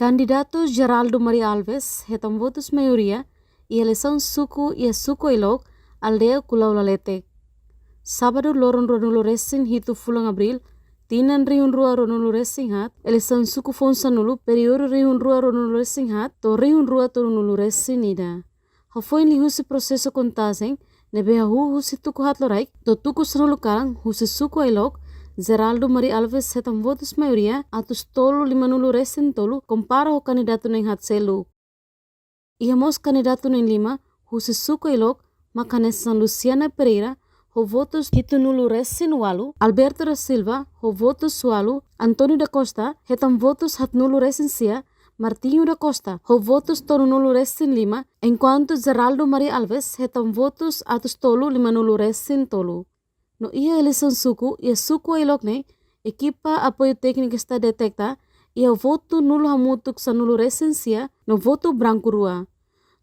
Candidato Geraldo Maria Alves hetam votos maioria e eleição suku e suku ilok aldeia Kulau Laletek. Sábado loron ronulo resin hitu fulang abril tinan rihun rua ronulo resin hat eleição suku fonsa nulu período rihun rua ronulo resin hat to rihun rua to ronulo resin ida. Hafoin li husi proseso contagem nebe hu husi tuku hat loraik to tuku sanulu karang husi suku ilok Geraldo Maria Alves hetam votos maioria atus tolu limanulu resin tolu compara o candidato neng hat selu. Ihamos candidato neng lima husi suku ilok makanesan Luciana Pereira ho votos hitu nulu resin walu, Alberto da Silva ho votos walu, Antonio da Costa hetam votos hat nulu resin sia, Martinho da Costa ho votos tolu nulu resin lima, enquanto Geraldo Maria Alves hetam votos atus tolu limanulu resin tolu. No ia eleição suku, ia suku ilok ne, equipa apoio técnico está detecta, ia voto nulo hamutuk sa nulo resensia, no voto branco rua.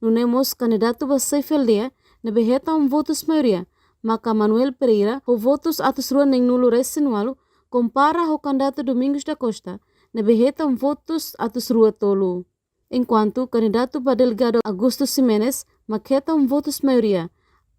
No nemos candidato Baseifel dia, nebe hetam votos maioria, maka Manuel Pereira, ho votos atus rua neng nulo resen walu, compara ho candidato Domingos da Costa, nebe hetam votos atus rua tolu. Enquanto candidato Delegado Augusto Ximenes, mak hetam votos maioria,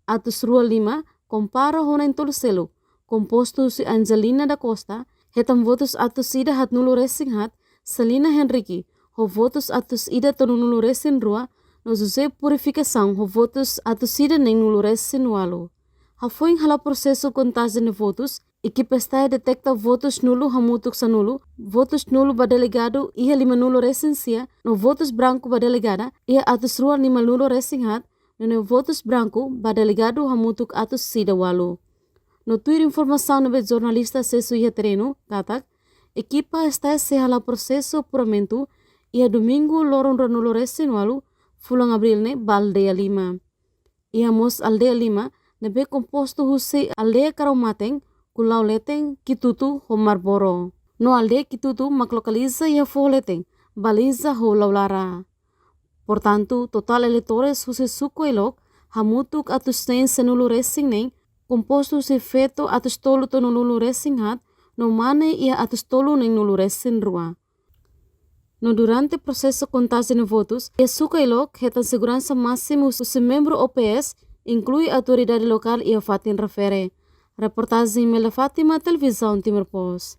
atus rua lima, compara honen tolu selo, composto si Angelina da Costa, hetam votos atus ida hat nulo resin hat, Selina Henrique, ho votos atus ida tonu nulo resin rua, no José Purificação, ho votos atus ida neng nulo resin walu. Hafoing hala proseso contagem de votos, equipe está detecta votos nulo hamutuk sa nulo, votos nulo ba delegado ia lima nulo resin sia, no votos branco ba delegada, ia atus rua lima nulo resin hat, no votos branco ba delegado hamutuk atus sida walu. No tuir informação no jornalista Cesu ia tereno, katak, equipa está se hala processo apuramento ia domingo loron ranulo resin walu, fulang abril ne ba aldeia lima. Ia mos aldeia lima, nebe composto husi aldeia Karaumateng, Kulau Leteng, Kitutu, ho Marboro. No aldeia Kitutu mak localiza ia fo Leteng, baliza ho Laulara. Portanto, total eleitores husi suku ilok, hamutuk atus neng senulu resing neng, composto husi feto atus tolu to nulu resing hat, no mane ia atus tolu neng nulu resing rua. No durante processo contagem de votos, ia suku ilok hetan segurança máximo husi membro OPS, inclui autoridade local ia Fatin refere. Reportagem Mela Fátima, Televisão Timor Post.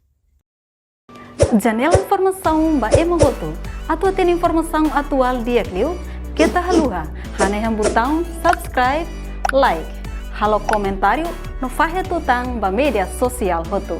Janela informação ba emogoto. Atua tem informação atual dia kliu, kita haluha, haneham botão subscribe, like, halo comentário no fahe tutang ba media sosial hotu.